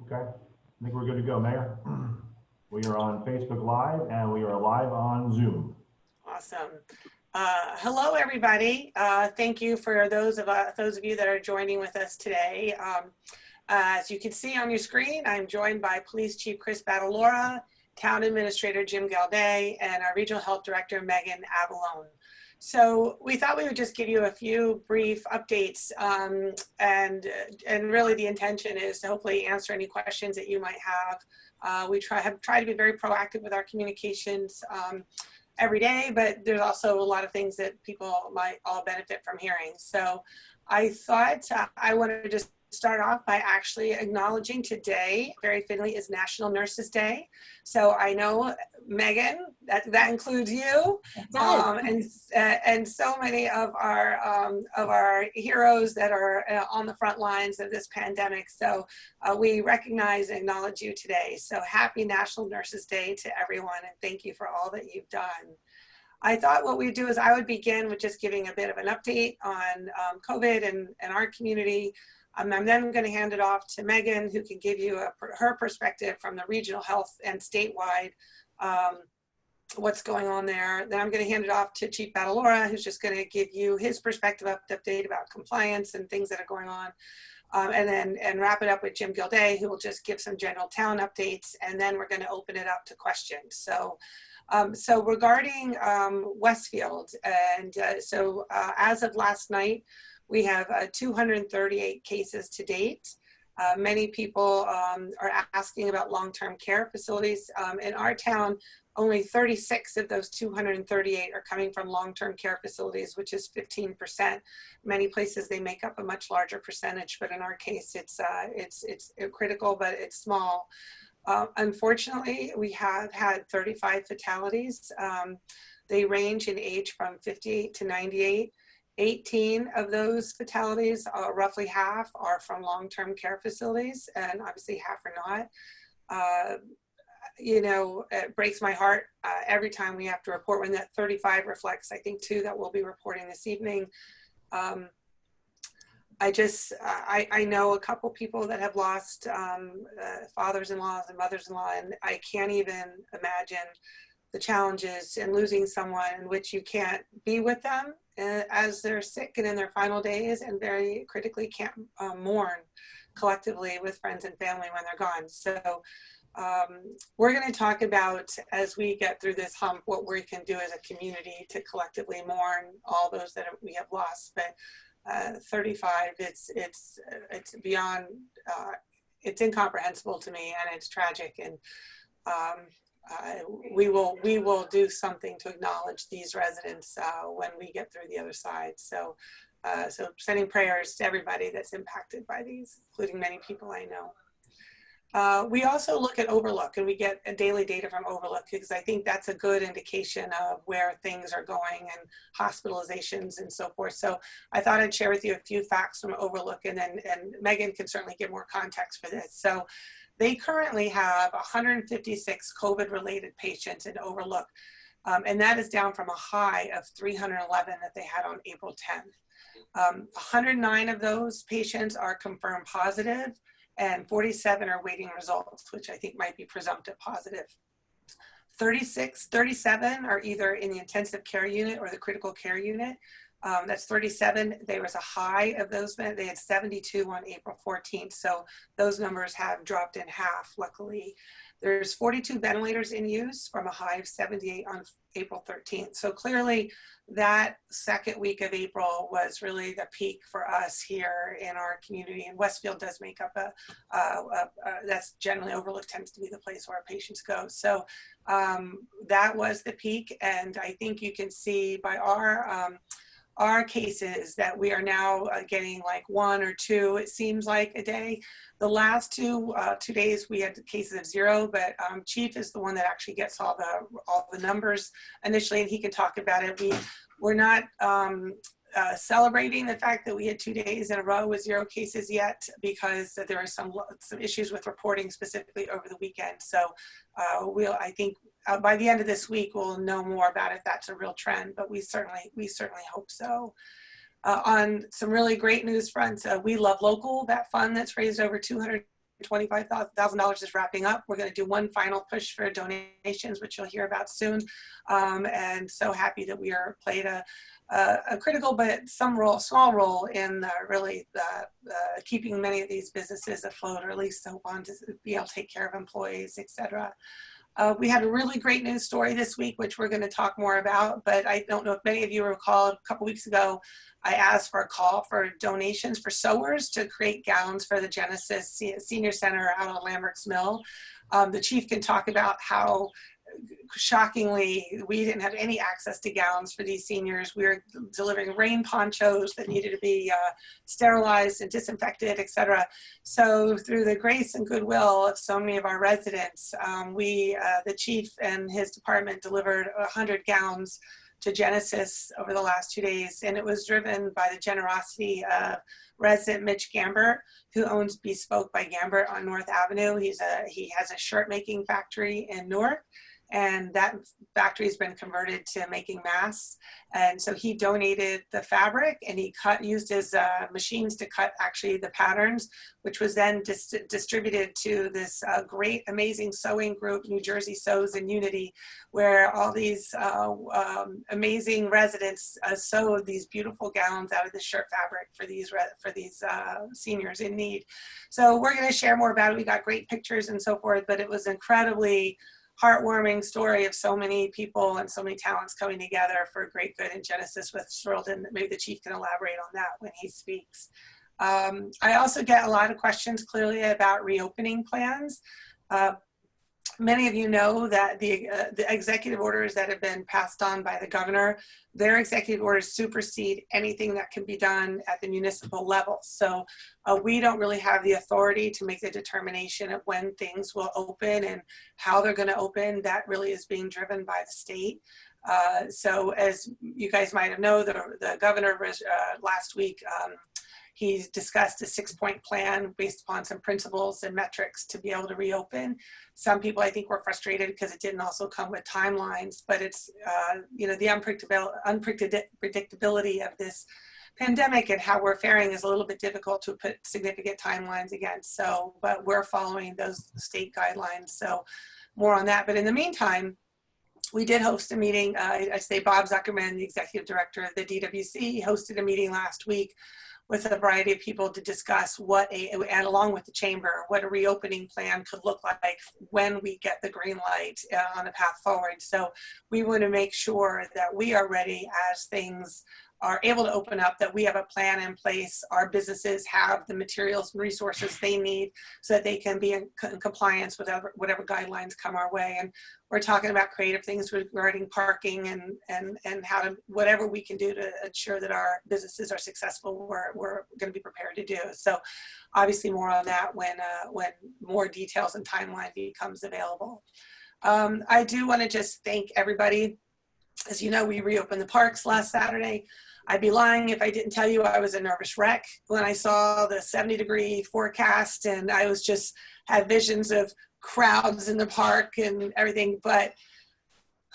Okay, I think we're good to go, Mayor. We are on Facebook Live and we are live on Zoom. Awesome. Hello, everybody. Thank you for those of you that are joining with us today. As you can see on your screen, I'm joined by Police Chief Chris Battiloro, Town Administrator Jim Gildea, and our Regional Health Director Megan Avallone. So we thought we would just give you a few brief updates, and really the intention is to hopefully answer any questions that you might have. We have tried to be very proactive with our communications every day, but there's also a lot of things that people might all benefit from hearing. So I thought I wanted to just start off by actually acknowledging today, very fittingly, is National Nurses Day. So I know, Megan, that includes you, and so many of our heroes that are on the front lines of this pandemic. So we recognize and acknowledge you today. So happy National Nurses Day to everyone, and thank you for all that you've done. I thought what we'd do is I would begin with just giving a bit of an update on COVID and our community. I'm then going to hand it off to Megan, who can give you her perspective from the regional health and statewide, what's going on there. Then I'm going to hand it off to Chief Battiloro, who's just going to give you his perspective update about compliance and things that are going on. And wrap it up with Jim Gildea, who will just give some general town updates, and then we're going to open it up to questions. So regarding Westfield, and as of last night, we have 238 cases to date. Many people are asking about long-term care facilities. In our town, only 36 of those 238 are coming from long-term care facilities, which is 15%. Many places they make up a much larger percentage, but in our case, it's critical, but it's small. Unfortunately, we have had 35 fatalities. They range in age from 58 to 98. 18 of those fatalities, roughly half, are from long-term care facilities, and obviously half are not. You know, it breaks my heart every time we have to report when that 35 reflects, I think, 2 that we'll be reporting this evening. I know a couple people that have lost fathers-in-law and mothers-in-law, and I can't even imagine the challenges in losing someone in which you can't be with them as they're sick and in their final days, and very critically can't mourn collectively with friends and family when they're gone. So we're going to talk about, as we get through this hump, what we can do as a community to collectively mourn all those that we have lost. But 35, it's beyond, it's incomprehensible to me, and it's tragic. And we will do something to acknowledge these residents when we get through the other side. So sending prayers to everybody that's impacted by these, including many people I know. We also look at Overlook, and we get daily data from Overlook, because I think that's a good indication of where things are going and hospitalizations and so forth. So I thought I'd share with you a few facts from Overlook, and Megan can certainly give more context for this. So they currently have 156 COVID-related patients in Overlook, and that is down from a high of 311 that they had on April 10th. 109 of those patients are confirmed positive, and 47 are waiting results, which I think might be presumptive positive. 37 are either in the intensive care unit or the critical care unit. That's 37. There was a high of those, they had 72 on April 14th. So those numbers have dropped in half, luckily. There's 42 ventilators in use from a high of 78 on April 13th. So clearly that second week of April was really the peak for us here in our community. And Westfield does make up that's generally Overlook tends to be the place where our patients go. So that was the peak. And I think you can see by our cases that we are now getting like 1 or 2, it seems like, a day. The last two days we had cases of 0, but Chief is the one that actually gets all the numbers initially, and he can talk about it. We're not celebrating the fact that we had 2 days in a row with 0 cases yet, because there are some issues with reporting specifically over the weekend. So I think by the end of this week we'll know more about if that's a real trend, but we certainly hope so. On some really great news fronts, We Love Local, that fund that's raised over $200 $125,000 is wrapping up. We're going to do one final push for donations, which you'll hear about soon. And so happy that we are played a critical but small role in really keeping many of these businesses afloat, or at least so on to be able to take care of employees, etc. We had a really great news story this week, which we're going to talk more about, but I don't know if many of you recall, a couple weeks ago, I asked for a call for donations for sewers to create gowns for the Genesis Senior Center out on Lambert's Mill. The chief can talk about how shockingly, we didn't have any access to gowns for these seniors. We were delivering rain ponchos that needed to be sterilized and disinfected, etc. So through the grace and goodwill of so many of our residents, the chief and his department delivered 100 gowns to Genesis over the last 2 days, and it was driven by the generosity of resident Mitch Gambert, who owns Bespoke by Gambert on North Avenue. He has a shirt making factory in Newark, and that factory has been converted to making masks. And so he donated the fabric, and he used his machines to cut actually the patterns, which was then distributed to this great, amazing sewing group, New Jersey Sews in Unity, where all these amazing residents sewed these beautiful gowns out of the shirt fabric for these seniors in need. So we're going to share more about it. We got great pictures and so forth, but it was incredibly heartwarming story of so many people and so many talents coming together for great good in Genesis. With thrilled, and maybe the chief can elaborate on that when he speaks. I also get a lot of questions clearly about reopening plans. Many of you know that the executive orders that have been passed on by the governor, their executive orders supersede anything that can be done at the municipal level. So we don't really have the authority to make the determination of when things will open and how they're going to open. That really is being driven by the state. So as you guys might have known, the governor was, last week, he discussed a 6-point plan based upon some principles and metrics to be able to reopen. Some people, I think, were frustrated because it didn't also come with timelines, but it's, the unpredictability of this pandemic and how we're faring is a little bit difficult to put significant timelines against. So, but we're following those state guidelines. So more on that. But in the meantime, we did host a meeting. I say Bob Zuckerman, the executive director of the DWC, hosted a meeting last week with a variety of people to discuss and along with the chamber, what a reopening plan could look like when we get the green light on a path forward. So we want to make sure that we are ready as things are able to open up, that we have a plan in place. Our businesses have the materials and resources they need so that they can be in compliance with whatever guidelines come our way. And we're talking about creative things regarding parking and how to, whatever we can do to ensure that our businesses are successful, we're going to be prepared to do. So obviously more on that when more details and timeline becomes available. I do want to just thank everybody. As you know, we reopened the parks last Saturday. I'd be lying if I didn't tell you I was a nervous wreck when I saw the 70-degree forecast, and I was just had visions of crowds in the park and everything. But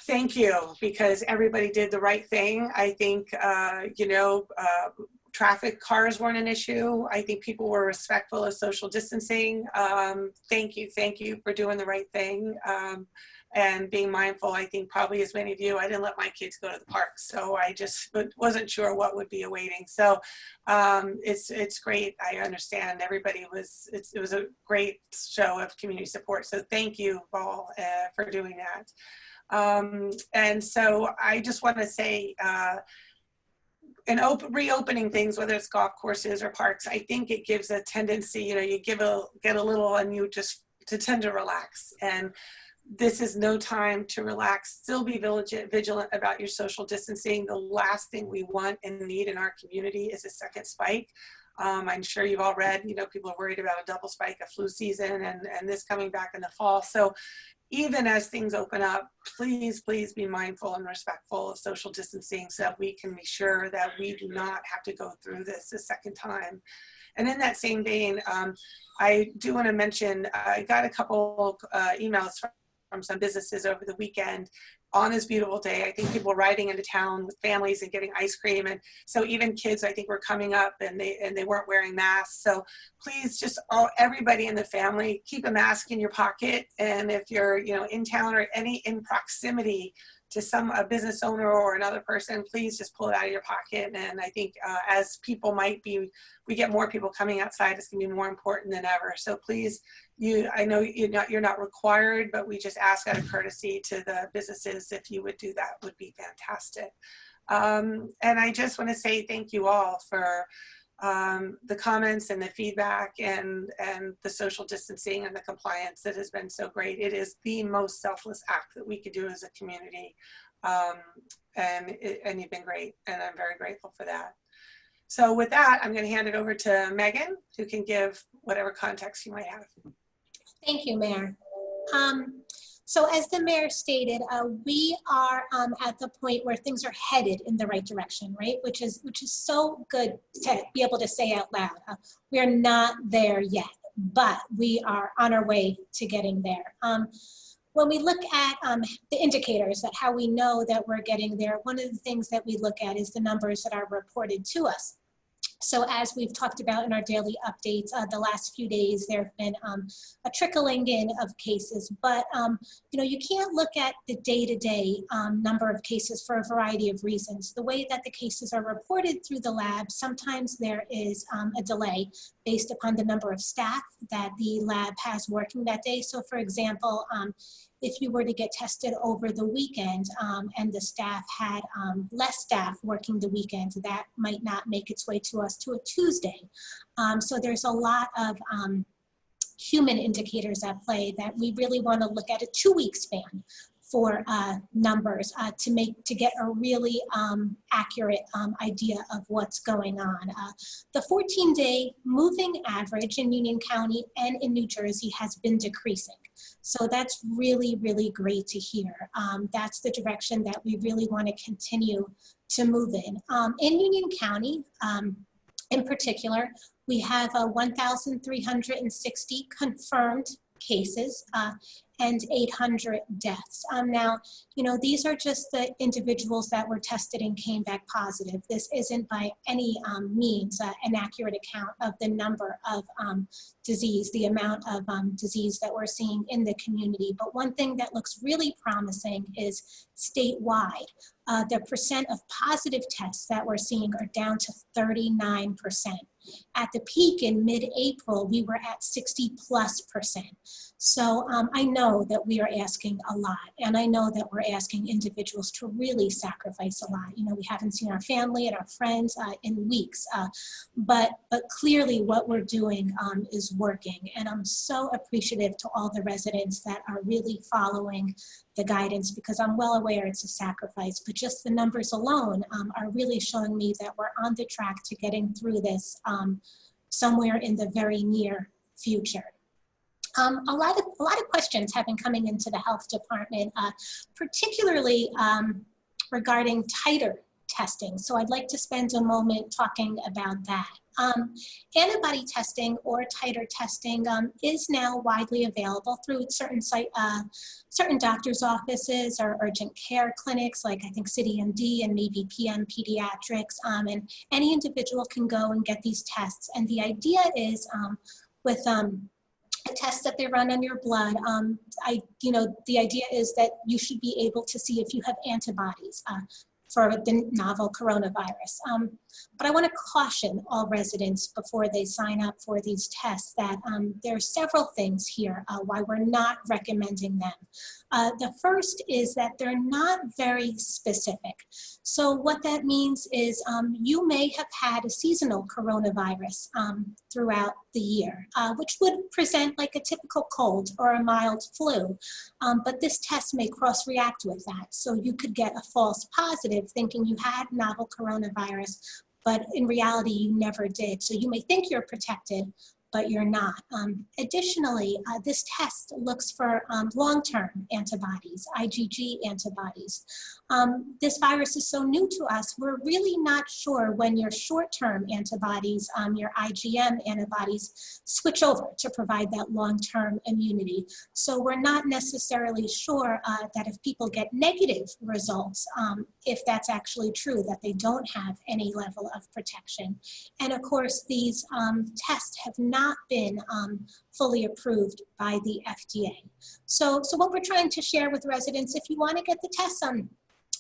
thank you, because everybody did the right thing. I think, traffic cars weren't an issue. I think people were respectful of social distancing. Thank you for doing the right thing. And being mindful. I think probably as many of you, I didn't let my kids go to the park, so I just wasn't sure what would be awaiting. So it's great. I understand everybody it was a great show of community support. So thank you all for doing that. And so I just want to say, reopening things, whether it's golf courses or parks, I think it gives a tendency, you get a little and you just tend to relax. And this is no time to relax. Still be vigilant about your social distancing. The last thing we want and need in our community is a second spike. I'm sure you've all read, people are worried about a double spike of flu season and this coming back in the fall. So even as things open up, please be mindful and respectful of social distancing so that we can be sure that we do not have to go through this a second time. And in that same vein, I do want to mention, I got a couple emails from some businesses over the weekend on this beautiful day. I think people riding into town with families and getting ice cream. And so even kids, I think, were coming up and they weren't wearing masks. So please, just everybody in the family, keep a mask in your pocket. And if you're, in town or in proximity to a business owner or another person, please just pull it out of your pocket. And I think as people we get more people coming outside, it's gonna be more important than ever. So please, I know you're not required, but we just ask out of courtesy to the businesses, if you would do that, would be fantastic. And I just want to say thank you all for the comments and the feedback and the social distancing and the compliance that has been so great. It is the most selfless act that we could do as a community. And you've been great, and I'm very grateful for that. So with that, I'm going to hand it over to Megan, who can give whatever context you might have. Thank you, Mayor. So as the mayor stated, we are at the point where things are headed in the right direction, right? Which is so good to be able to say out loud. We are not there yet, but we are on our way to getting there. When we look at the indicators, that how we know that we're getting there, one of the things that we look at is the numbers that are reported to us. So as we've talked about in our daily updates, the last few days, there have been a trickling in of cases, but you can't look at the day-to-day number of cases for a variety of reasons. The way that the cases are reported through the lab, sometimes there is a delay based upon the number of staff that the lab has working that day. So for example, if you were to get tested over the weekend and the staff had less staff working the weekend, that might not make its way to us to a Tuesday. So there's a lot of human indicators at play that we really want to look at a 2-week span for numbers to get a really accurate idea of what's going on. The 14-day moving average in Union County and in New Jersey has been decreasing. So that's really, really great to hear. That's the direction that we really want to continue to move in. In Union County, in particular, we have 1,360 confirmed cases and 800 deaths. Now, these are just the individuals that were tested and came back positive. This isn't by any means an accurate account of the number of disease, the amount of disease that we're seeing in the community. But one thing that looks really promising is statewide. The percent of positive tests that we're seeing are down to 39%. At the peak in mid-April, we were at 60+%. So I know that we are asking a lot, and I know that we're asking individuals to really sacrifice a lot. We haven't seen our family and our friends in weeks, but clearly what we're doing is working, and I'm so appreciative to all the residents that are really following the guidance, because I'm well aware it's a sacrifice, but just the numbers alone are really showing me that we're on the track to getting through this somewhere in the very near future. A lot of questions have been coming into the health department, particularly regarding titer testing. So I'd like to spend a moment talking about that. Antibody testing or titer testing is now widely available through certain doctors' offices or urgent care clinics, like I think CityMD and maybe PM Pediatrics, and any individual can go and get these tests. And the idea is with a test that they run on your blood, the idea is that you should be able to see if you have antibodies for the novel coronavirus. But I want to caution all residents before they sign up for these tests that there are several things here why we're not recommending them. The first is that they're not very specific. So what that means is you may have had a seasonal coronavirus throughout the year, which would present like a typical cold or a mild flu. But this test may cross-react with that. So you could get a false positive thinking you had novel coronavirus, but in reality, you never did. So you may think you're protected, but you're not. Additionally, this test looks for long-term antibodies, IgG antibodies. This virus is so new to us, we're really not sure when your short-term antibodies, your IgM antibodies, switch over to provide that long-term immunity. So we're not necessarily sure that if people get negative results, if that's actually true, that they don't have any level of protection. And of course, these tests have not been fully approved by the FDA. So what we're trying to share with residents, if you want to get the tests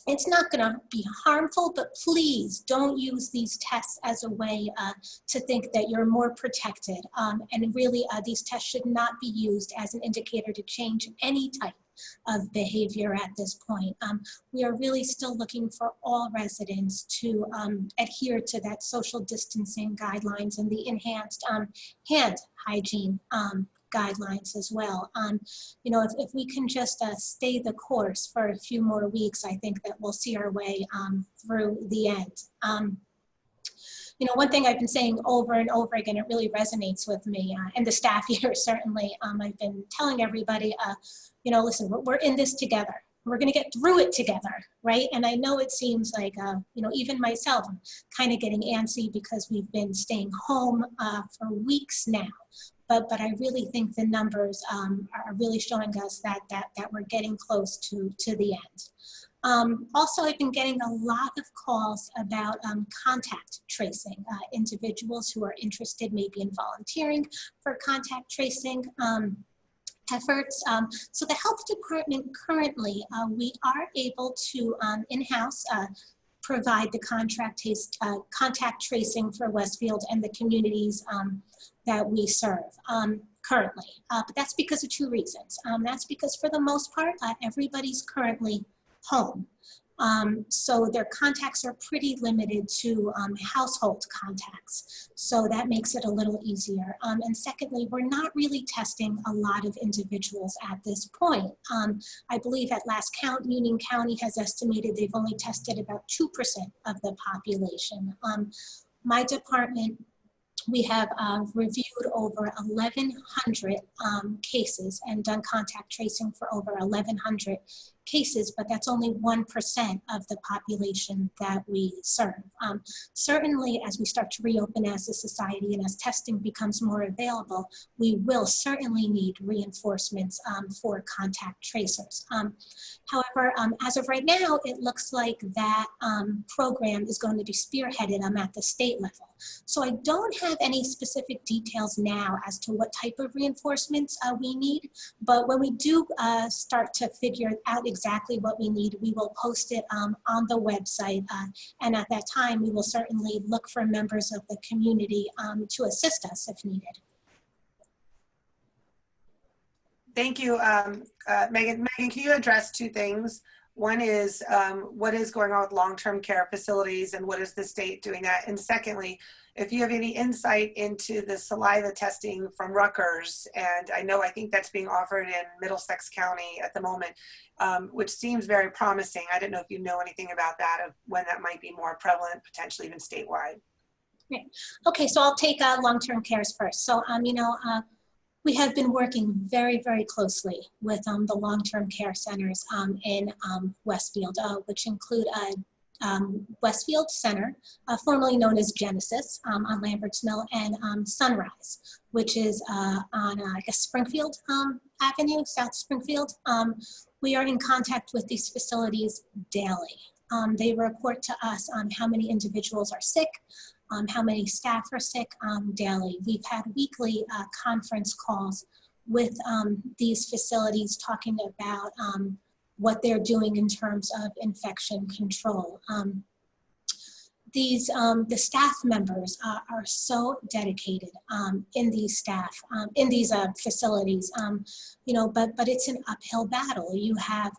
it's not going to be harmful, but please don't use these tests as a way to think that you're more protected. And really, these tests should not be used as an indicator to change any type of behavior at this point. We are really still looking for all residents to adhere to that social distancing guidelines and the enhanced hand hygiene guidelines as well. You know, if we can just stay the course for a few more weeks, I think that we'll see our way through the end. You know, one thing I've been saying over and over again, it really resonates with me and the staff here certainly. I've been telling everybody, you know, listen, we're in this together. We're going to get through it together, right? And I know it seems like, you know, even myself, I'm kind of getting antsy because we've been staying home for weeks now. But I really think the numbers are really showing us that we're getting close to the end. Also, I've been getting a lot of calls about contact tracing, individuals who are interested maybe in volunteering for contact tracing efforts. So the health department currently, we are able to in-house provide the contact tracing for Westfield and the communities that we serve currently. But that's because of two reasons. That's because for the most part, everybody's currently home. So their contacts are pretty limited to household contacts. So that makes it a little easier. And secondly, we're not really testing a lot of individuals at this point. I believe at last count, Union County has estimated they've only tested about 2% of the population. My department, we have reviewed over 1,100 cases and done contact tracing for over 1,100 cases, but that's only 1% of the population that we serve. Certainly, as we start to reopen as a society and as testing becomes more available, we will certainly need reinforcements for contact tracers. However, as of right now, it looks like that program is going to be spearheaded at the state level. So I don't have any specific details now as to what type of reinforcements we need, but when we do start to figure out exactly what we need, we will post it on the website, and at that time we will certainly look for members of the community to assist us if needed. Thank you, Megan. Megan, can you address two things? One is what is going on with long-term care facilities and what is the state doing that? And secondly, if you have any insight into the saliva testing from Rutgers, and I think that's being offered in Middlesex County at the moment, which seems very promising. I don't know if you know anything about that, of when that might be more prevalent, potentially even statewide. Right. Okay, so I'll take long-term cares first. So, we have been working very, very closely with the long-term care centers in Westfield, which include Westfield Center, formerly known as Genesis on Lambert's Mill, and Sunrise, which is on, I guess, Springfield Avenue, South Springfield. We are in contact with these facilities daily. They report to us on how many individuals are sick, how many staff are sick daily. We've had weekly conference calls with these facilities talking about what they're doing in terms of infection control. The staff members are so dedicated in these facilities, but it's an uphill battle. You have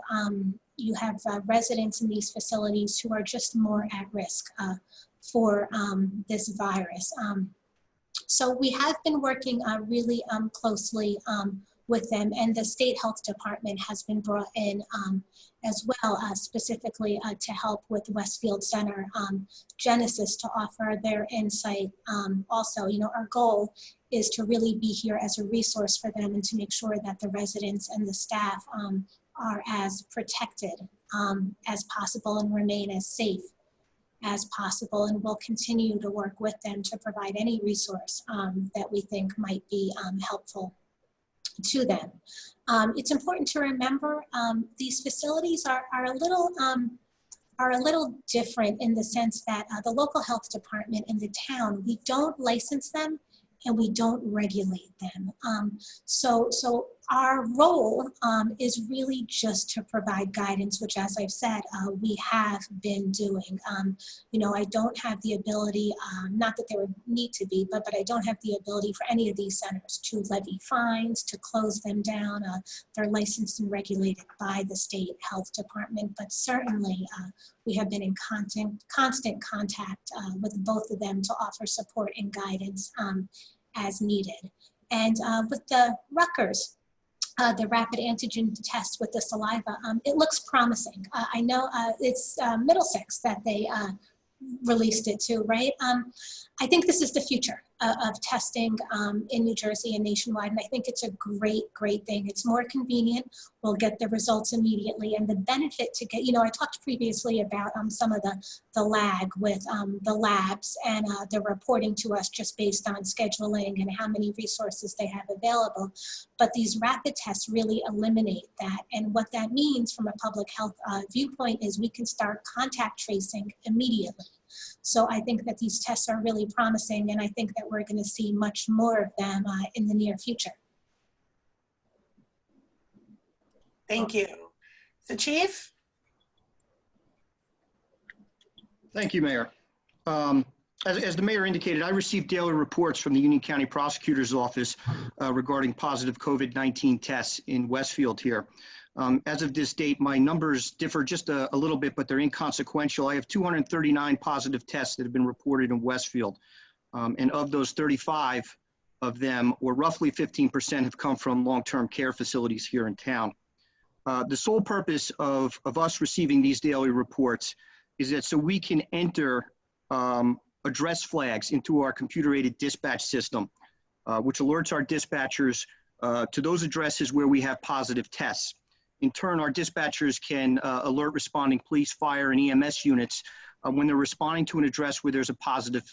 residents in these facilities who are just more at risk for this virus. So we have been working really closely with them. And the state health department has been brought in as well, specifically to help with Westfield Center Genesis to offer their insight. Also, our goal is to really be here as a resource for them and to make sure that the residents and the staff are as protected as possible and remain as safe as possible. And we'll continue to work with them to provide any resource that we think might be helpful to them. It's important to remember these facilities are a little different in the sense that the local health department in the town, we don't license them and we don't regulate them. So our role is really just to provide guidance, which, as I've said, we have been doing. I don't have the ability, not that there would need to be, but I don't have the ability for any of these centers to levy fines, to close them down. They're licensed and regulated by the state health department, but certainly we have been in constant contact with both of them to offer support and guidance as needed. And with the Rutgers, the rapid antigen test with the saliva, it looks promising. I know it's Middlesex that they released it to, right? I think this is the future of testing in New Jersey and nationwide, and I think it's a great thing. It's more convenient. We'll get the results immediately, and the benefit to get, I talked previously about some of the lag with the labs and the reporting to us just based on scheduling and how many resources they have available. But these rapid tests really eliminate that, and what that means from a public health viewpoint is we can start contact tracing immediately. So I think that these tests are really promising, and I think that we're going to see much more of them in the near future. Thank you. The Chief? Thank you, Mayor. As the Mayor indicated, I received daily reports from the Union County Prosecutor's Office regarding positive COVID-19 tests in Westfield here. As of this date, my numbers differ just a little bit, but they're inconsequential. I have 239 positive tests that have been reported in Westfield. And of those, 35 of them, or roughly 15%, have come from long-term care facilities here in town. The sole purpose of us receiving these daily reports is that so we can enter address flags into our computer-aided dispatch system, which alerts our dispatchers to those addresses where we have positive tests. In turn, our dispatchers can alert responding police, fire, and EMS units when they're responding to an address where there's a positive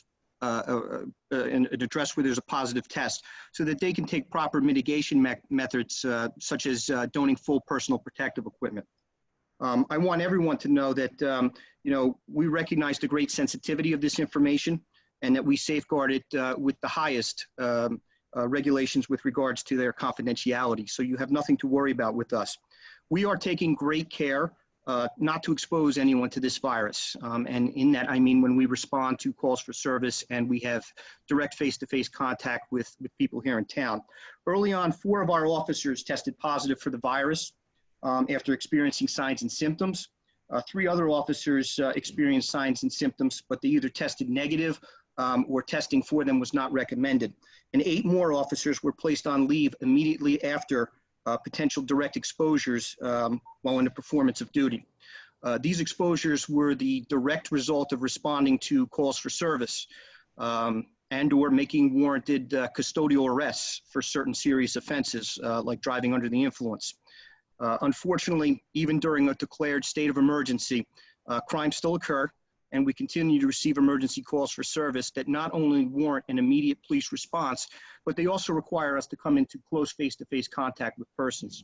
test, so that they can take proper mitigation methods, such as donning full personal protective equipment. I want everyone to know that we recognize the great sensitivity of this information, and that we safeguard it with the highest regulations with regards to their confidentiality. So you have nothing to worry about with us. We are taking great care not to expose anyone to this virus. And in that, I mean when we respond to calls for service and we have direct face-to-face contact with people here in town. Early on, 4 of our officers tested positive for the virus after experiencing signs and symptoms. 3 other officers experienced signs and symptoms, but they either tested negative or testing for them was not recommended. And 8 more officers were placed on leave immediately after potential direct exposures while in the performance of duty. These exposures were the direct result of responding to calls for service and or making warranted custodial arrests for certain serious offenses like driving under the influence. Unfortunately, even during a declared state of emergency, crimes still occur, and we continue to receive emergency calls for service that not only warrant an immediate police response, but they also require us to come into close face-to-face contact with persons.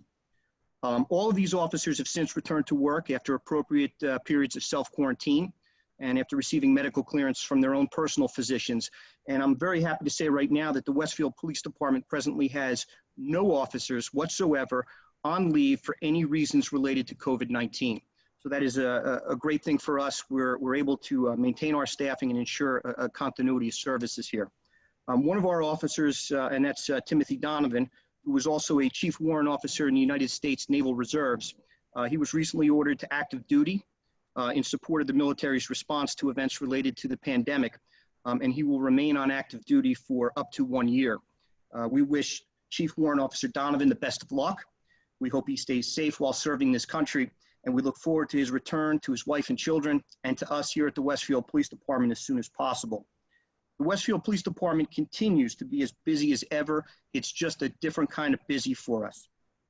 All of these officers have since returned to work after appropriate periods of self-quarantine and after receiving medical clearance from their own personal physicians. And I'm very happy to say right now that the Westfield Police Department presently has no officers whatsoever on leave for any reasons related to COVID-19. So that is a great thing for us. We're able to maintain our staffing and ensure a continuity of services here. One of our officers, and that's Timothy Donovan, who was also a chief warrant officer in the United States Naval Reserves. He was recently ordered to active duty in support of the military's response to events related to the pandemic, and he will remain on active duty for up to 1 year. We wish Chief Warrant Officer Donovan the best of luck. We hope he stays safe while serving this country, and we look forward to his return to his wife and children and to us here at the Westfield Police Department as soon as possible. The Westfield Police Department continues to be as busy as ever. It's just a different kind of busy for us.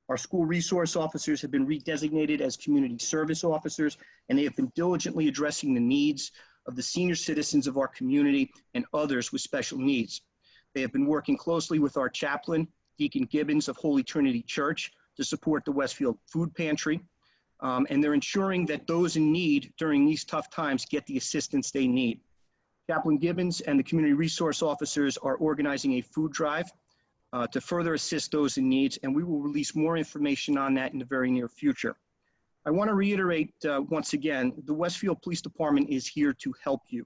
Our school resource officers have been redesignated as community service officers, and they have been diligently addressing the needs of the senior citizens of our community and others with special needs. They have been working closely with our chaplain, Deacon Gibbons of Holy Trinity Church, to support the Westfield Food Pantry, and they're ensuring that those in need during these tough times get the assistance they need. Chaplain Gibbons and the community resource officers are organizing a food drive to further assist those in needs, and we will release more information on that in the very near future. I want to reiterate once again, the Westfield Police Department is here to help you.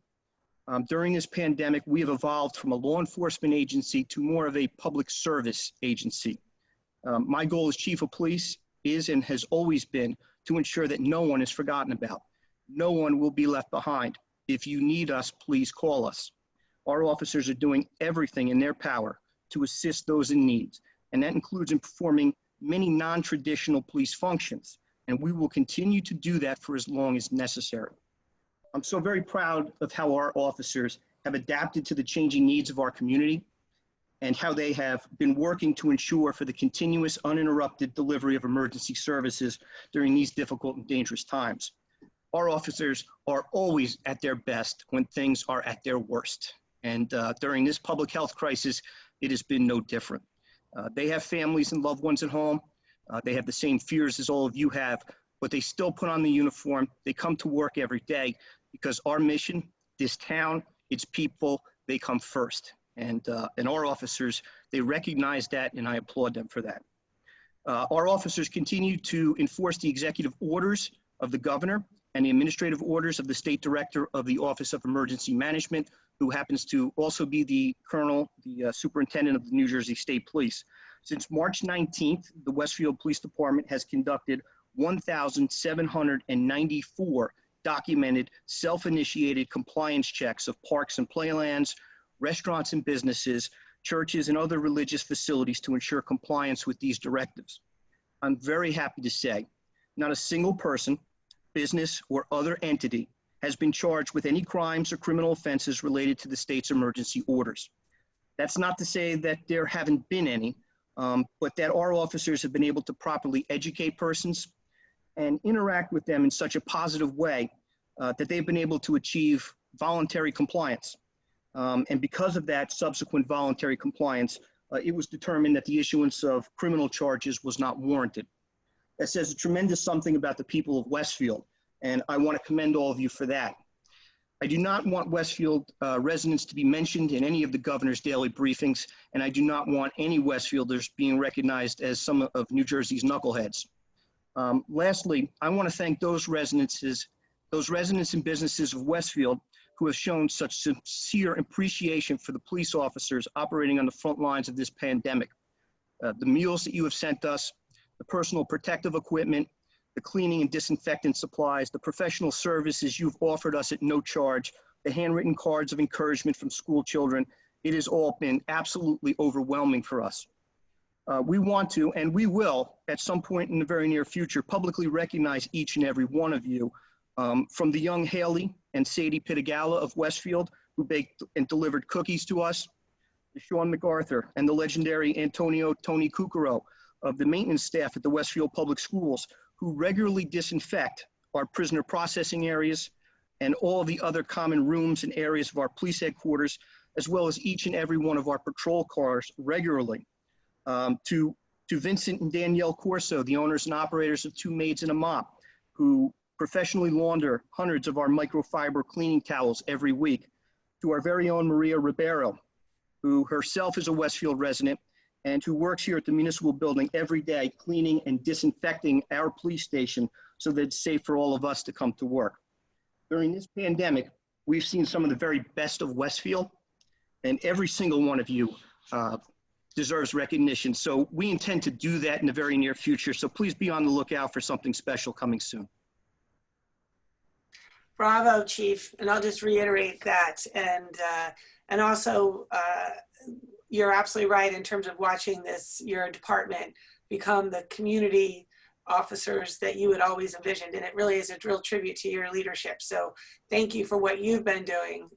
During this pandemic, we have evolved from a law enforcement agency to more of a public service agency. My goal as Chief of Police is and has always been to ensure that no one is forgotten about. No one will be left behind. If you need us, please call us. Our officers are doing everything in their power to assist those in need, and that includes in performing many non-traditional police functions, and we will continue to do that for as long as necessary. I'm so very proud of how our officers have adapted to the changing needs of our community and how they have been working to ensure for the continuous uninterrupted delivery of emergency services during these difficult and dangerous times. Our officers are always at their best when things are at their worst. And during this public health crisis, it has been no different. They have families and loved ones at home. They have the same fears as all of you have, but they still put on the uniform. They come to work every day because our mission, this town, its people, they come first. And our officers, they recognize that, and I applaud them for that. Our officers continue to enforce the executive orders of the governor and the administrative orders of the State Director of the Office of Emergency Management, who happens to also be the Colonel, the Superintendent of the New Jersey State Police. Since March 19th, the Westfield Police Department has conducted 1,794 documented self-initiated compliance checks of parks and playlands, restaurants and businesses, churches and other religious facilities to ensure compliance with these directives. I'm very happy to say not a single person, business, or other entity has been charged with any crimes or criminal offenses related to the state's emergency orders. That's not to say that there haven't been any, but that our officers have been able to properly educate persons and interact with them in such a positive way that they've been able to achieve voluntary compliance. And because of that subsequent voluntary compliance, it was determined that the issuance of criminal charges was not warranted. That says a tremendous something about the people of Westfield, and I want to commend all of you for that. I do not want Westfield residents to be mentioned in any of the governor's daily briefings, and I do not want any Westfielders being recognized as some of New Jersey's knuckleheads. Lastly, I want to thank those residents and businesses of Westfield who have shown such sincere appreciation for the police officers operating on the front lines of this pandemic. The meals that you have sent us, the personal protective equipment, the cleaning and disinfectant supplies, the professional services you've offered us at no charge, the handwritten cards of encouragement from school children, it has all been absolutely overwhelming for us. We want to, and we will, at some point in the very near future, publicly recognize each and every one of you, from the young Haley and Sadie Pitagala of Westfield, who baked and delivered cookies to us, to Sean MacArthur and the legendary Antonio Tony Cucaro of the maintenance staff at the Westfield Public Schools, who regularly disinfect our prisoner processing areas and all the other common rooms and areas of our police headquarters, as well as each and every one of our patrol cars regularly. To Vincent and Danielle Corso, the owners and operators of Two Maids and a Mop, who professionally launder hundreds of our microfiber cleaning towels every week. To our very own Maria Ribeiro, who herself is a Westfield resident and who works here at the municipal building every day, cleaning and disinfecting our police station so that it's safe for all of us to come to work. During this pandemic, we've seen some of the very best of Westfield, and every single one of you deserves recognition. So we intend to do that in the very near future. So please be on the lookout for something special coming soon. Bravo, Chief. And I'll just reiterate that. And also, you're absolutely right in terms of watching your department become the community officers that you had always envisioned. And it really is a real tribute to your leadership. So thank you for what you've been doing.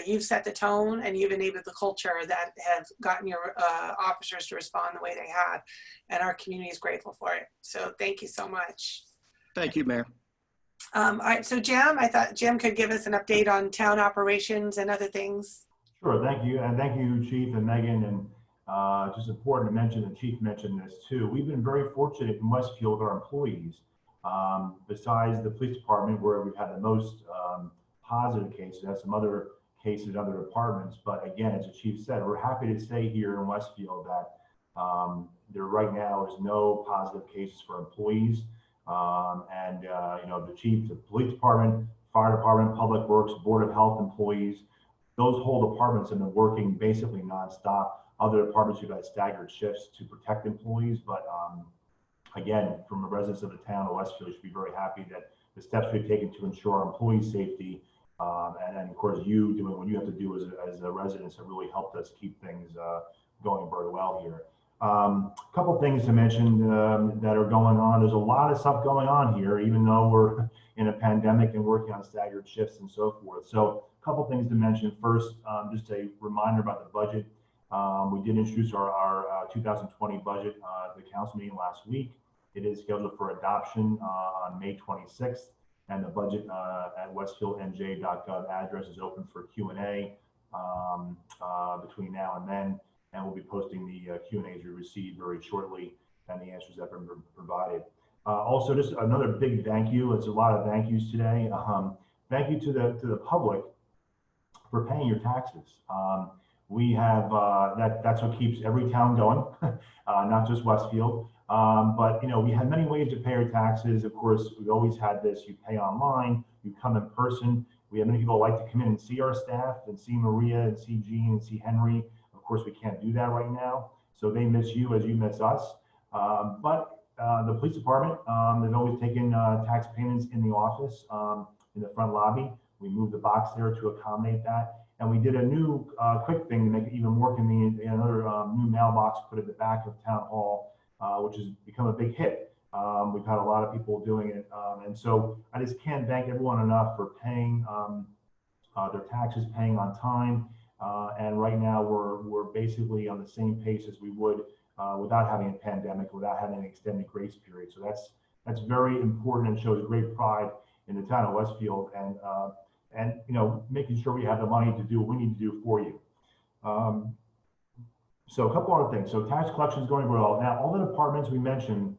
You've set the tone and you've enabled the culture that have gotten your officers to respond the way they have. And our community is grateful for it. So thank you so much. Thank you, Mayor. All right, so Jim, I thought Jim could give us an update on town operations and other things. Sure, thank you. And thank you, Chief and Megan. And just important to mention, the Chief mentioned this too. We've been very fortunate in Westfield, our employees, besides the police department where we've had the most positive cases, had some other cases in other departments. But again, as the Chief said, we're happy to say here in Westfield that there right now is no positive cases for employees. You know, the Chief, the police department, fire department, public works, board of health employees, those whole departments have been working basically nonstop. Other departments have had staggered shifts to protect employees. But again, from the residents of the town of Westfield, you should be very happy that the steps we've taken to ensure our employees' safety, and of course you doing what you have to do as a residents have really helped us keep things going very well here. A couple things to mention that are going on. There's a lot of stuff going on here, even though we're in a pandemic and working on staggered shifts and so forth. So a couple things to mention. First, just a reminder about the budget. We did introduce our 2020 budget at the council meeting last week. It is scheduled for adoption on May 26th, and the budget at westfieldnj.gov address is open for Q&A between now and then. And we'll be posting the Q&As we received very shortly and the answers that have been provided. Also, just another big thank you. It's a lot of thank yous today. Thank you to the public for paying your taxes. We have that's what keeps every town going, not just Westfield. But you know, we have many ways to pay our taxes. Of course, we've always had this. You pay online, you come in person. We have many people who like to come in and see our staff and see Maria and see Jean and see Henry. Of course, we can't do that right now. So they miss you as you miss us. But the police department, they've always taken tax payments in the office, in the front lobby. We moved the box there to accommodate that. And we did a new quick thing to make it even more convenient. Another new mailbox put at the back of Town Hall, which has become a big hit. We've had a lot of people doing it. And so I just can't thank everyone enough for paying their taxes, paying on time. And right now we're basically on the same pace as we would without having a pandemic, without having an extended grace period. So that's very important and shows great pride in the town of Westfield and you know, making sure we have the money to do what we need to do for you. So a couple other things. So tax collection is going well. Now all the departments we mentioned,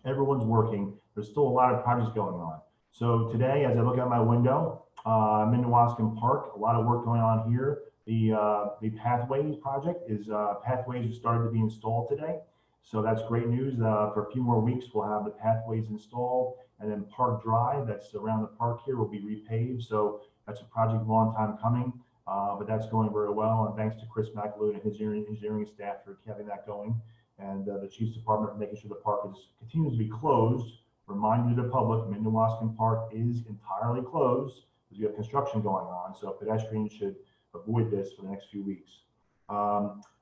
everyone's working. There's still a lot of projects going on. So today, as I look out my window, I'm in Wascom Park. A lot of work going on here. The Pathways project is Pathways started to be installed today. So that's great news. For a few more weeks, we'll have the Pathways installed, and then Park Drive, that's around the park here, will be repaved. So that's a project a long time coming, but that's going very well. And thanks to Chris McAloon and his engineering staff for having that going, and the Chief's Department for making sure the park continues to be closed. Reminder to the public, Minden Wascom Park is entirely closed because we have construction going on. So pedestrians should avoid this for the next few weeks.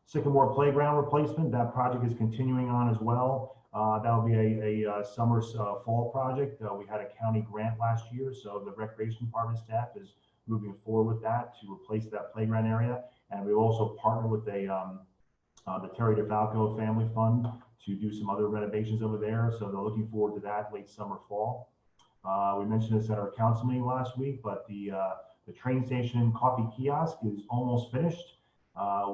Sycamore Playground replacement, that project is continuing on as well. That'll be a summer fall project. We had a county grant last year, so the recreation department staff is moving forward with that to replace that playground area. And we've also partnered with the Terry DeFalco Family Fund to do some other renovations over there. So they're looking forward to that late summer, fall. We mentioned this at our council meeting last week, but the train station coffee kiosk is almost finished.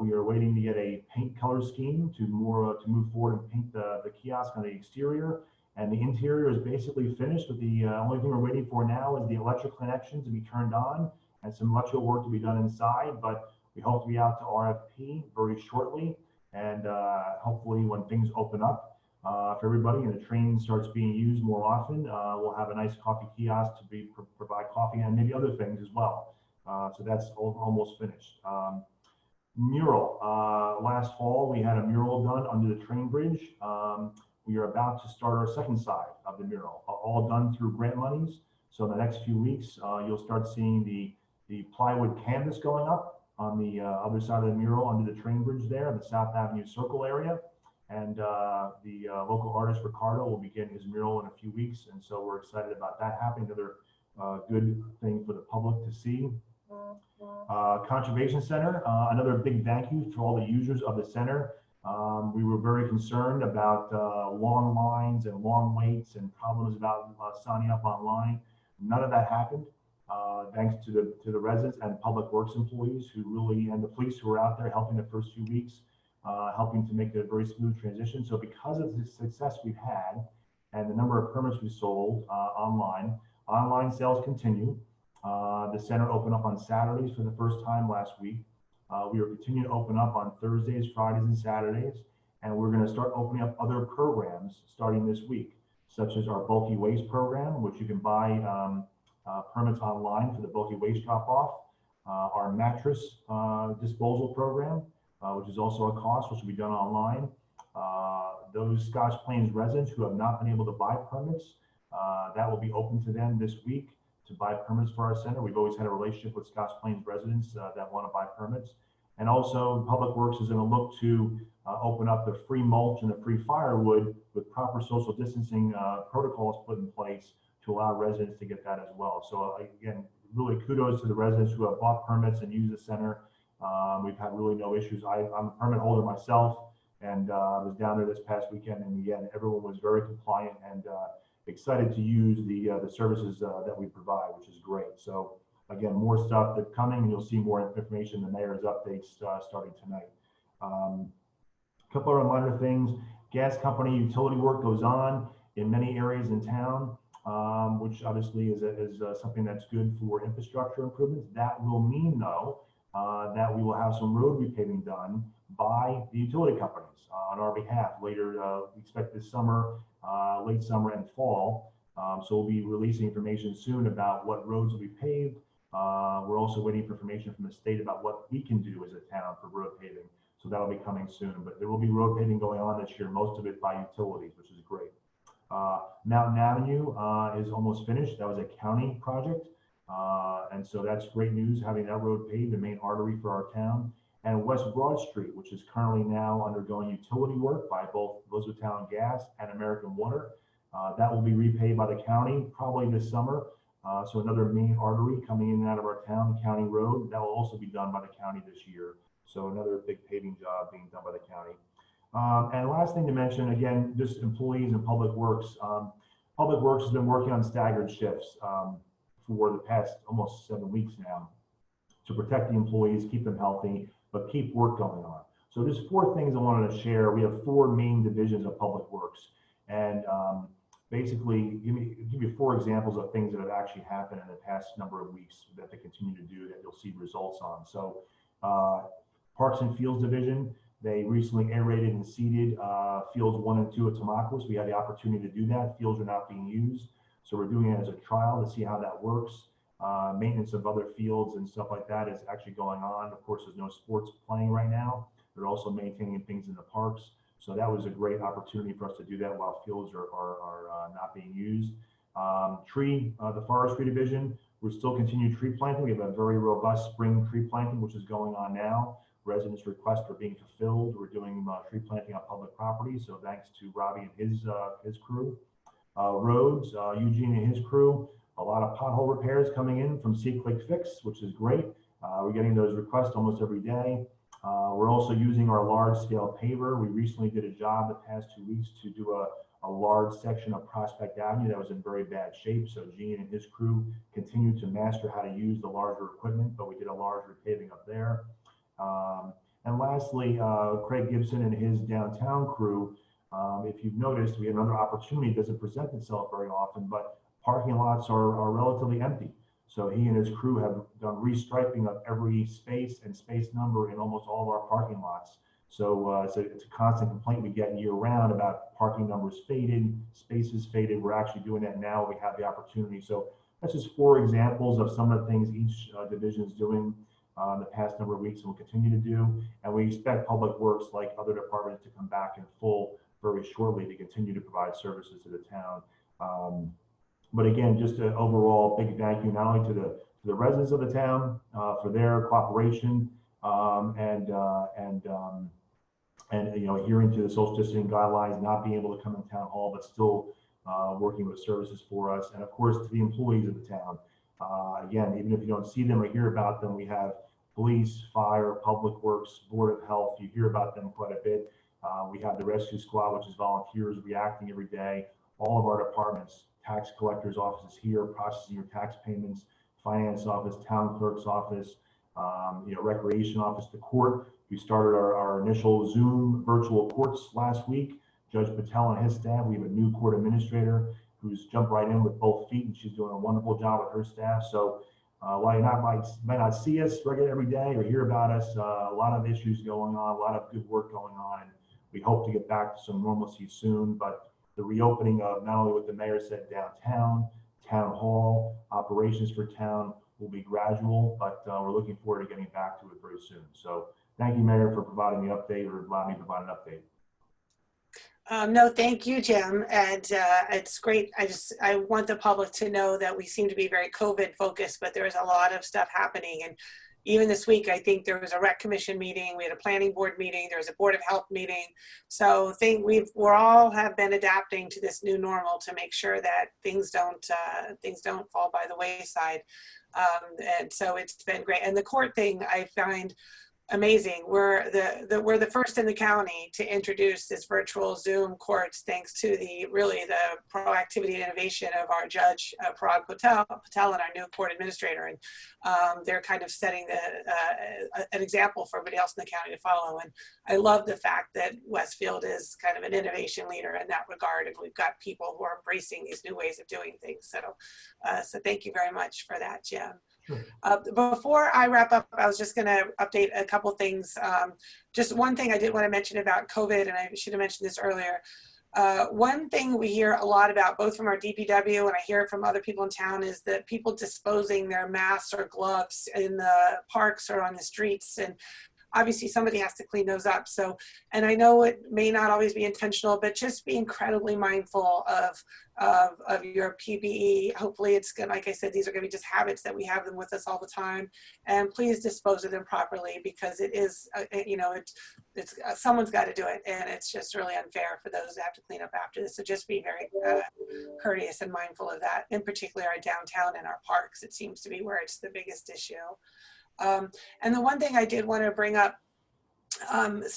We are waiting to get a paint color scheme to move forward and paint the kiosk on the exterior, and the interior is basically finished. But the only thing we're waiting for now is the electric connection to be turned on and some electrical work to be done inside. But we hope to be out to RFP very shortly, and hopefully when things open up for everybody and the train starts being used more often, we'll have a nice coffee kiosk to provide coffee and maybe other things as well. So that's almost finished. Mural. Last fall, we had a mural done under the train bridge. We are about to start our second side of the mural, all done through grant monies. So in the next few weeks, you'll start seeing the plywood canvas going up on the other side of the mural under the train bridge there in the South Avenue Circle area. And the local artist Ricardo will begin his mural in a few weeks. And so we're excited about that happening. Another good thing for the public to see. Conservation Center, another big thank you to all the users of the center. We were very concerned about long lines and long waits and problems about signing up online. None of that happened, thanks to the residents and public works employees who really, and the police who were out there helping the first few weeks, helping to make it a very smooth transition. So because of the success we've had and the number of permits we sold online sales continue. The center opened up on Saturdays for the first time last week. We are continuing to open up on Thursdays, Fridays, and Saturdays, and we're going to start opening up other programs starting this week, such as our bulky waste program, which you can buy permits online for the bulky waste drop-off, our mattress disposal program, which is also a cost, which will be done online. Those Scotch Plains residents who have not been able to buy permits, that will be open to them this week to buy permits for our center. We've always had a relationship with Scotch Plains residents that want to buy permits. And also Public Works is going to look to open up the free mulch and the free firewood with proper social distancing protocols put in place to allow residents to get that as well. So again, really kudos to the residents who have bought permits and use the center. We've had really no issues. I'm a permit holder myself, and I was down there this past weekend, and again, everyone was very compliant and excited to use the services that we provide, which is great. So again, more stuff that's coming, and you'll see more information in the mayor's updates starting tonight. A couple of minor things. Gas company utility work goes on in many areas in town, which obviously is something that's good for infrastructure improvements. That will mean, though, that we will have some road repaving done by the utility companies on our behalf later. We expect this summer, late summer and fall. So we'll be releasing information soon about what roads will be paved. We're also waiting for information from the state about what we can do as a town for road paving. So that'll be coming soon, but there will be road paving going on this year, most of it by utilities, which is great. Mountain Avenue is almost finished. That was a county project. And so that's great news, having that road paved, the main artery for our town. And West Broad Street, which is currently now undergoing utility work by both Elizabethtown Gas and American Water. That will be repaved by the county probably this summer. So another main artery coming in and out of our town, county road, that will also be done by the county this year. So another big paving job being done by the county. And last thing to mention, again, just employees and Public Works. Public Works has been working on staggered shifts for the past almost 7 weeks now to protect the employees, keep them healthy, but keep work going on. So there's 4 things I wanted to share. We have 4 main divisions of Public Works. And basically, give you 4 examples of things that have actually happened in the past number of weeks that they continue to do that you'll see results on. So Parks and Fields Division, they recently aerated and seeded fields 1 and 2 at Tamacos. We had the opportunity to do that. Fields are not being used. So we're doing it as a trial to see how that works. Maintenance of other fields and stuff like that is actually going on. Of course, there's no sports playing right now. They're also maintaining things in the parks. So that was a great opportunity for us to do that while fields are not being used. The Forestry Division, we're still continuing tree planting. We have a very robust spring tree planting, which is going on now. Residents' requests are being fulfilled. We're doing tree planting on public property. So thanks to Robbie and his crew. Roads, Eugene and his crew, a lot of pothole repairs coming in from See Click Fix, which is great. We're getting those requests almost every day. We're also using our large scale paver. We recently did a job the past 2 weeks to do a large section of Prospect Avenue that was in very bad shape. So Gene and his crew continue to master how to use the larger equipment, but we did a large repaving up there. And lastly, Craig Gibson and his downtown crew, if you've noticed, we had another opportunity. It doesn't present itself very often, but parking lots are relatively empty. So he and his crew have done restriping of every space and space number in almost all of our parking lots. So it's a constant complaint we get year round about parking numbers faded, spaces faded. We're actually doing that now. We have the opportunity. So that's just 4 examples of some of the things each division is doing the past number of weeks and will continue to do. And we expect Public Works, like other departments, to come back in full very shortly to continue to provide services to the town. But again, just an overall big thank you not only to the residents of the town for their cooperation and adhering to the social distancing guidelines, not being able to come in town hall, but still working with services for us, and of course to the employees of the town. Again, even if you don't see them or hear about them, we have police, fire, public works, board of health. You hear about them quite a bit. We have the rescue squad, which is volunteers reacting every day. All of our departments, tax collector's office is here processing your tax payments, finance office, town clerk's office, recreation office, the court. We started our initial Zoom virtual courts last week. Judge Patel and his staff. We have a new court administrator who's jumped right in with both feet, and she's doing a wonderful job with her staff. So while you might not see us every day or hear about us, a lot of issues going on, a lot of good work going on, and we hope to get back to some normalcy soon. But the reopening of not only what the mayor said downtown, town hall, operations for town will be gradual, but we're looking forward to getting back to it very soon. So thank you, Mayor, for providing the update or allowing me to provide an update. No, thank you, Jim. And it's great. I want the public to know that we seem to be very COVID focused, but there's a lot of stuff happening. And even this week, I think there was a rec commission meeting. We had a planning board meeting. There was a board of health meeting. So we're all have been adapting to this new normal to make sure that things don't fall by the wayside. And so it's been great. And the court thing I find amazing. We're the first in the county to introduce this virtual Zoom courts, thanks to the proactivity and innovation of our judge Parag Patel and our new court administrator, and they're kind of setting an example for everybody else in the county to follow. And I love the fact that Westfield is kind of an innovation leader in that regard, and we've got people who are embracing these new ways of doing things. So thank you very much for that, Jim. Sure. Before I wrap up, I was just going to update a couple things. Just one thing I did want to mention about COVID, and I should have mentioned this earlier. One thing we hear a lot about, both from our DPW and I hear it from other people in town, is that people disposing their masks or gloves in the parks or on the streets. And obviously somebody has to clean those up. So, and I know it may not always be intentional, but just be incredibly mindful of your PPE. Hopefully it's good. Like I said, these are going to be just habits that we have them with us all the time, and please dispose of them properly, because it is, it's someone's got to do it, and it's just really unfair for those that have to clean up after this. So just be very courteous and mindful of that, in particular our downtown and our parks. It seems to be where it's the biggest issue. And the one thing I did want to bring up,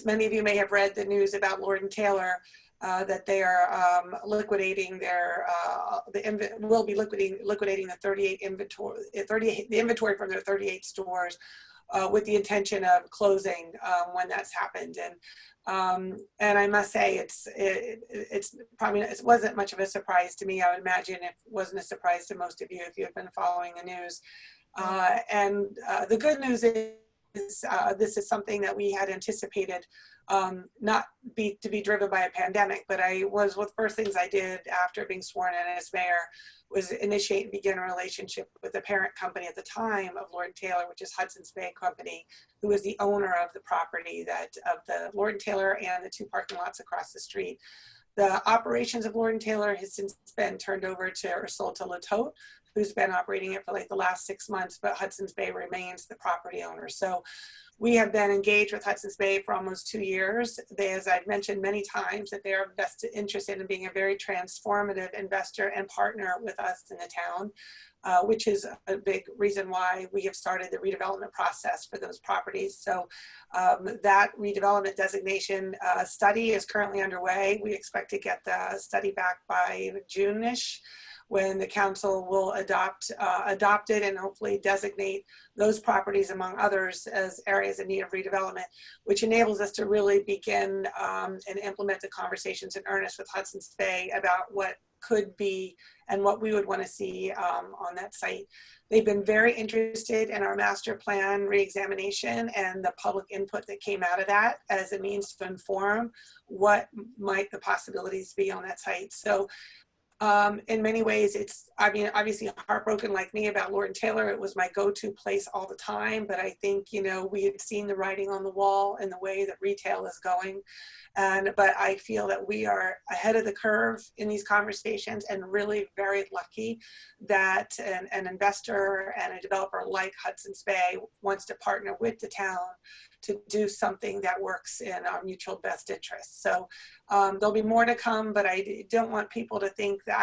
many of you may have read the news about Lord & Taylor, that they are liquidating their, will be liquidating the 38 inventory, the inventory from their 38 stores, with the intention of closing when that's happened. And I must say, it's probably, it wasn't much of a surprise to me. I would imagine it wasn't a surprise to most of you if you have been following the news. And the good news is this is something that we had anticipated, not to be driven by a pandemic, but one of the first things I did after being sworn in as mayor was initiate and begin a relationship with the parent company at the time of Lord & Taylor, which is Hudson's Bay Company, who is the owner of the property of the Lord & Taylor and the 2 parking lots across the street. The operations of Lord & Taylor has since been turned over to or sold to Latote, who's been operating it for like the last 6 months, but Hudson's Bay remains the property owner. So we have been engaged with Hudson's Bay for almost 2 years. As I've mentioned many times, that they are interested in being a very transformative investor and partner with us in the town, which is a big reason why we have started the redevelopment process for those properties. So that redevelopment designation study is currently underway. We expect to get the study back by June-ish, when the council will adopt it and hopefully designate those properties, among others, as areas in need of redevelopment, which enables us to really begin and implement the conversations in earnest with Hudson's Bay about what could be and what we would want to see on that site. They've been very interested in our master plan reexamination and the public input that came out of that as a means to inform what might the possibilities be on that site. So In many ways, I mean, obviously heartbroken like me about Lord and Taylor. It was my go-to place all the time, but I think, you know, we had seen the writing on the wall in the way that retail is going. But I feel that we are ahead of the curve in these conversations, and really very lucky that an investor and a developer like Hudson's Bay wants to partner with the town to do something that works in our mutual best interest. So there'll be more to come, but I don't want people to think that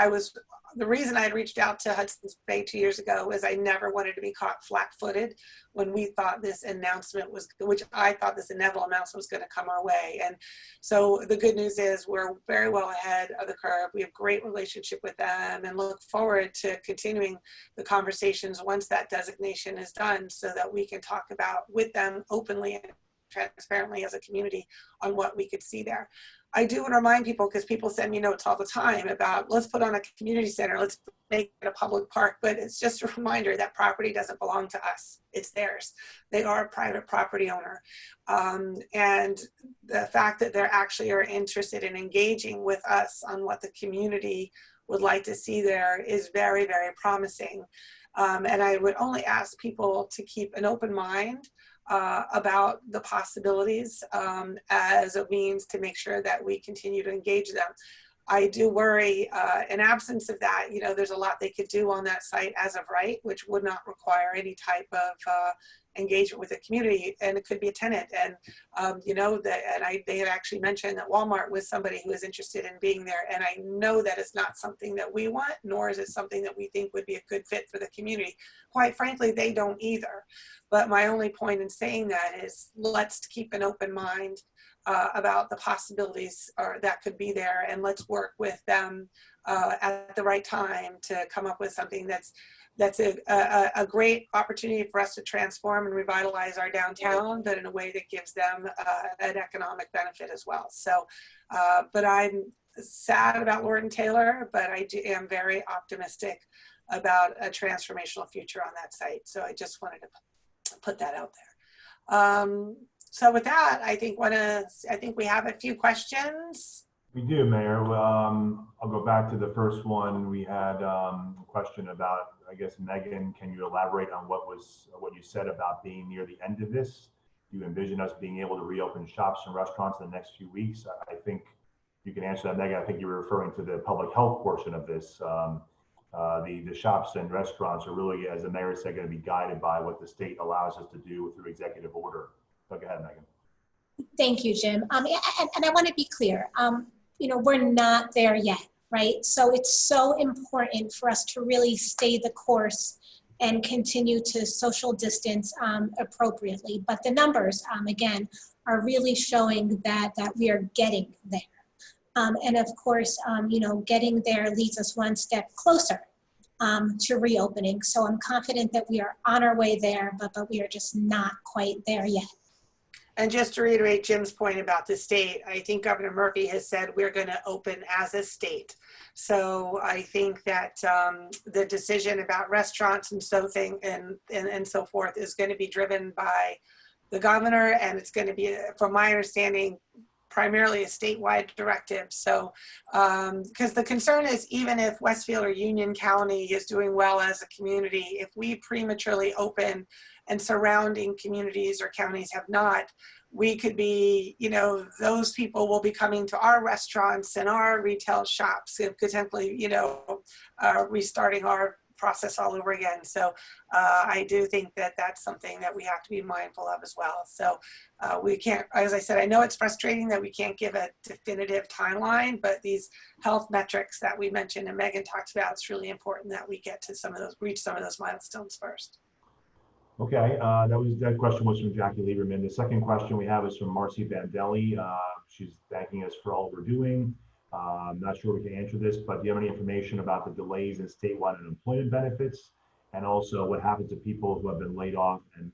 the reason I had reached out to Hudson's Bay 2 years ago was I never wanted to be caught flat-footed when we thought this announcement was, which I thought this inevitable announcement was going to come our way. And so the good news is we're very well ahead of the curve. We have great relationship with them and look forward to continuing the conversations once that designation is done, so that we can talk about with them openly and transparently as a community on what we could see there. I do want to remind people, because people send me notes all the time about, let's put on a community center, let's make it a public park, but it's just a reminder that property doesn't belong to us, it's theirs. They are a private property owner. And the fact that they actually are interested in engaging with us on what the community would like to see there is very, very promising. And I would only ask people to keep an open mind about the possibilities as a means to make sure that we continue to engage them. I do worry, in absence of that, you know, there's a lot they could do on that site as of right, which would not require any type of engagement with the community, and it could be a tenant. And you know, they have actually mentioned that Walmart was somebody who is interested in being there, and I know that it's not something that we want, nor is it something that we think would be a good fit for the community. Quite frankly, they don't either. But my only point in saying that is, let's keep an open mind about the possibilities that could be there, and let's work with them at the right time to come up with something that's a great opportunity for us to transform and revitalize our downtown, but in a way that gives them an economic benefit as well. So, but I'm sad about Lord and Taylor, but I am very optimistic about a transformational future on that site. So I just wanted to put that out there. So with that, I think we have a few questions. We do, Mayor. I'll go back to the first one. We had a question about, I guess, Megan, can you elaborate on what you said about being near the end of this? Do you envision us being able to reopen shops and restaurants in the next few weeks? I think you can answer that, Megan. I think you were referring to the public health portion of this. The shops and restaurants are really, as the mayor said, going to be guided by what the state allows us to do through executive order. So go ahead, Megan. Thank you, Jim. And I want to be clear. You know, we're not there yet, right? So it's so important for us to really stay the course and continue to social distance appropriately. But the numbers, again, are really showing that we are getting there. And of course, you know, getting there leads us one step closer to reopening. So I'm confident that we are on our way there, but we are just not quite there yet. And just to reiterate Jim's point about the state, I think Governor Murphy has said we're going to open as a state. So I think that the decision about restaurants and so forth is going to be driven by the governor, and it's going to be, from my understanding, primarily a statewide directive. So, because the concern is, even if Westfield or Union County is doing well as a community, if we prematurely open and surrounding communities or counties have not, we could be, you know, those people will be coming to our restaurants and our retail shops, and potentially, you know, restarting our process all over again. So I do think that that's something that we have to be mindful of as well. So we can't, as I said, I know it's frustrating that we can't give a definitive timeline, but these health metrics that we mentioned and Megan talked about, it's really important that we get to reach some of those milestones first. Okay, that question was from Jackie Lieberman. The second question we have is from Marcy Vandelli. She's thanking us for all we're doing. I'm not sure we can answer this, but do you have any information about the delays in statewide unemployment benefits, and also what happens to people who have been laid off and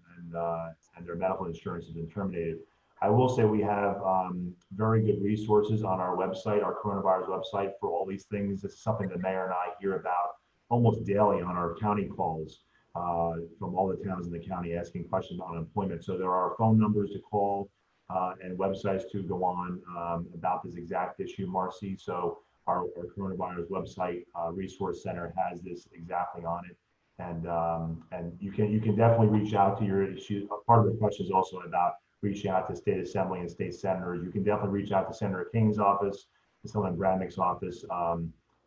their medical insurance has been terminated? I will say we have very good resources on our website, our coronavirus website, for all these things. This is something the mayor and I hear about almost daily on our county calls from all the towns in the county asking questions on unemployment. So there are phone numbers to call and websites to go on about this exact issue, Marcy. So our coronavirus website resource center has this exactly on it. And you can definitely reach out to your issue. Part of the question is also about reaching out to state assembly and state senators. You can definitely reach out to Senator King's office, to Senator Bradnick's office.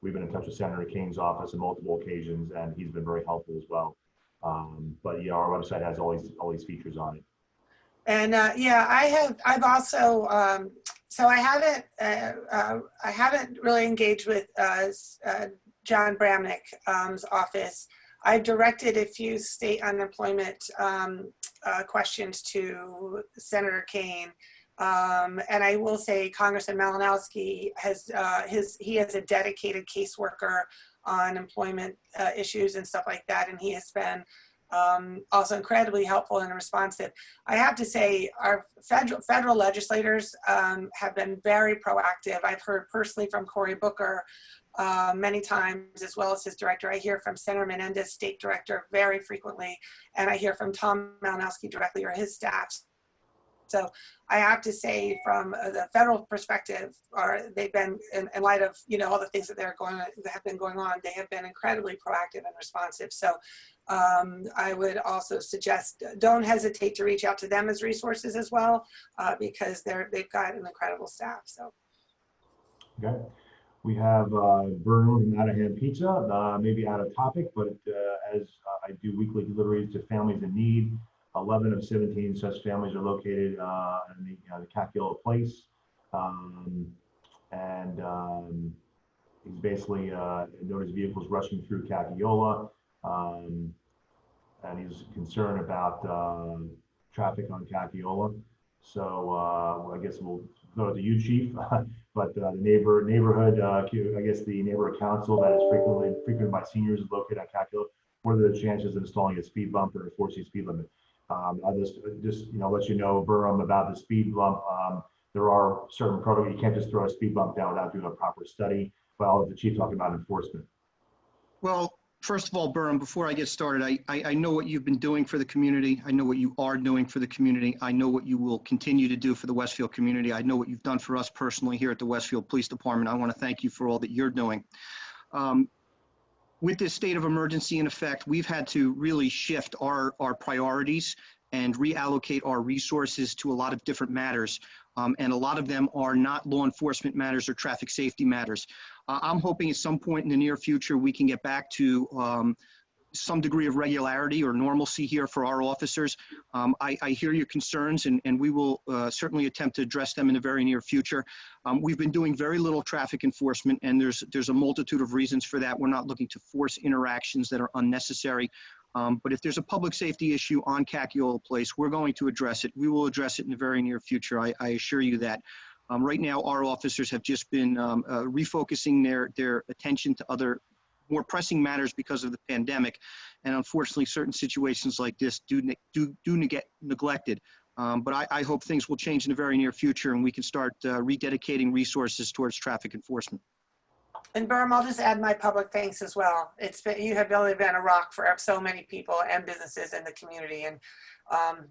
We've been in touch with Senator King's office on multiple occasions, and he's been very helpful as well. But yeah, our website has all these features on it. And yeah, I've also so I haven't really engaged with John Bramnick's office. I've directed a few state unemployment questions to Senator Kane. And I will say Congressman Malinowski has he has a dedicated caseworker on employment issues and stuff like that, and he has been also incredibly helpful and responsive. I have to say our federal legislators have been very proactive. I've heard personally from Cory Booker many times, as well as his director. I hear from Senator Menendez, state director, very frequently, and I hear from Tom Malinowski directly or his staff. So I have to say, from the federal perspective, they've been, in light of all the things that have been going on, they have been incredibly proactive and responsive. So I would also suggest don't hesitate to reach out to them as resources as well, because they've got an incredible staff. So okay, we have Vern from Out of Hand Pizza, maybe out of topic, but as I do weekly deliveries to families in need. 11 of 17 such families are located in the Capiola Place, he's basically noticed vehicles rushing through Capiola, and he's concerned about traffic on Capiola. So I guess we'll go to you, Chief. But the neighborhood, I guess the neighborhood council that is frequented by seniors is located on Capiola. What are the chances of installing a speed bump or enforcing speed limit? I'll just let you know, Burham, about the speed bump. There are certain protocols. You can't just throw a speed bump down without doing a proper study. But I'll let the chief talk about enforcement. Well, first of all, Burham, before I get started, I know what you've been doing for the community. I know what you are doing for the community. I know what you will continue to do for the Westfield community. I know what you've done for us personally here at the Westfield Police Department. I want to thank you for all that you're doing. With this state of emergency in effect, we've had to really shift our priorities and reallocate our resources to a lot of different matters. And a lot of them are not law enforcement matters or traffic safety matters. I'm hoping at some point in the near future, we can get back to some degree of regularity or normalcy here for our officers. I hear your concerns, and we will certainly attempt to address them in the very near future. We've been doing very little traffic enforcement, and there's a multitude of reasons for that. We're not looking to force interactions that are unnecessary. But if there's a public safety issue on Capiola Place, we're going to address it. We will address it in the very near future. I assure you that. Right now, our officers have just been refocusing their attention to other more pressing matters because of the pandemic, and unfortunately certain situations like this do get neglected. But I hope things will change in the very near future and we can start rededicating resources towards traffic enforcement. And Burham, I'll just add my public thanks as well. You have really been a rock for so many people and businesses in the community, and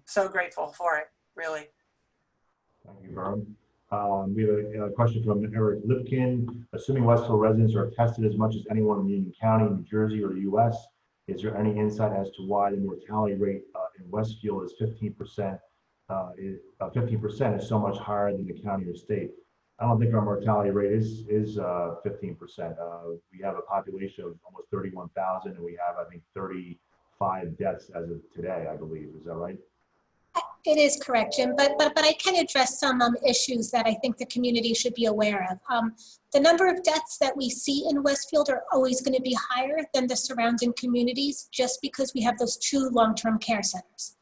so grateful for it, really. Thank you, Burham. We have a question from Eric Lipkin. Assuming Westfield residents are tested as much as anyone in Union County, New Jersey, or the U.S., is there any insight as to why the mortality rate in Westfield is 15%? 15% is so much higher than the county or state. I don't think our mortality rate is 15%. We have a population of almost 31,000, and we have, I think, 35 deaths as of today, I believe. Is that right? It is correct, Jim, but I can address some issues that I think the community should be aware of. The number of deaths that we see in Westfield are always going to be higher than the surrounding communities just because we have those 2 long-term care centers.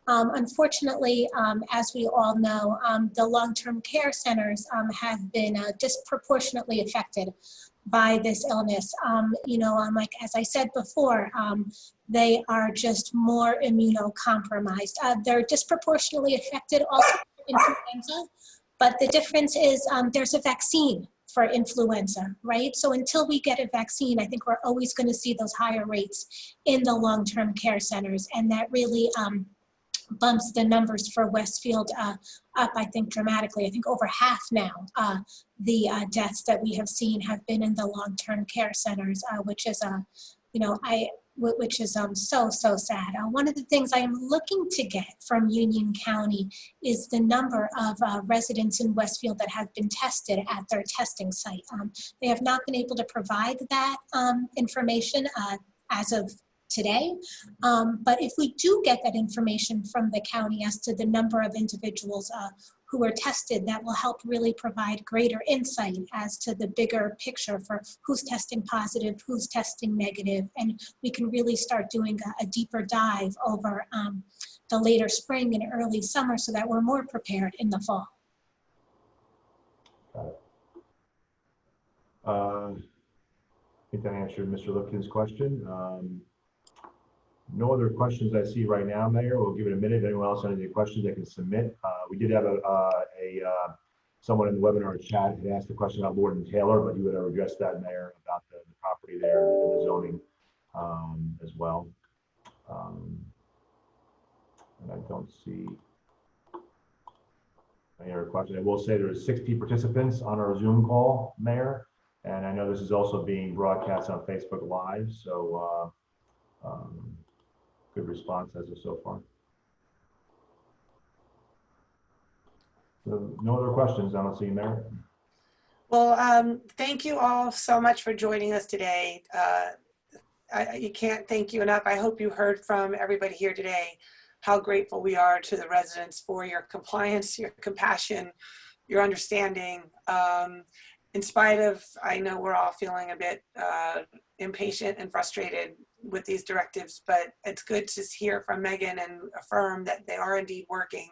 Unfortunately, as we all know, the long-term care centers have been disproportionately affected by this illness. Like as I said before, they are just more immunocompromised. They're disproportionately affected also for influenza, but the difference is there's a vaccine for influenza, right? So until we get a vaccine, I think we're always going to see those higher rates in the long-term care centers, and that really bumps the numbers for Westfield up, I think, dramatically. I think over half now, the deaths that we have seen have been in the long-term care centers, which is, which is so sad. One of the things I am looking to get from Union County is the number of residents in Westfield that have been tested at their testing site. They have not been able to provide that information as of today. But if we do get that information from the county as to the number of individuals who were tested, that will help really provide greater insight as to the bigger picture for who's testing positive, who's testing negative, and we can really start doing a deeper dive over the later spring and early summer so that we're more prepared in the fall. Got it. I think that answered Mr. Lipton's question. No other questions I see right now, Mayor. We'll give it a minute. If anyone else has any questions, they can submit. We did have someone in the webinar chat had asked a question about Lord and Taylor, but you would have addressed that, Mayor, about the property there and the zoning as well. And I don't see any other questions. I will say there are 60 participants on our Zoom call, Mayor, and I know this is also being broadcast on Facebook Live, so good response as of so far. So no other questions, I don't see, Mayor. Well, thank you all so much for joining us today. You can't thank you enough. I hope you heard from everybody here today how grateful we are to the residents for your compliance, your compassion, your understanding. In spite of, I know we're all feeling a bit impatient and frustrated with these directives, but it's good to hear from Megan and affirm that they are indeed working.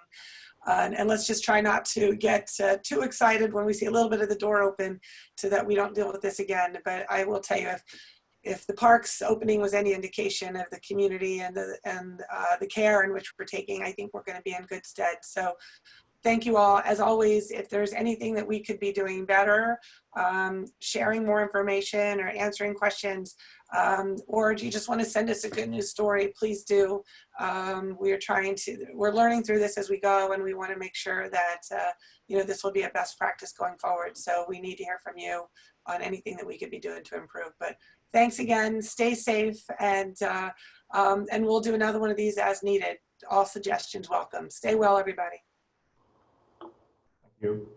And let's just try not to get too excited when we see a little bit of the door open so that we don't deal with this again. But I will tell you, if the park's opening was any indication of the community and the care in which we're taking, I think we're going to be in good stead. So thank you all. As always, if there's anything that we could be doing better, sharing more information or answering questions, or do you just want to send us a good news story, please do. We're learning through this as we go, and we want to make sure that this will be a best practice going forward. So we need to hear from you on anything that we could be doing to improve. But thanks again, stay safe, and we'll do another one of these as needed. All suggestions welcome. Stay well, everybody. Thank you.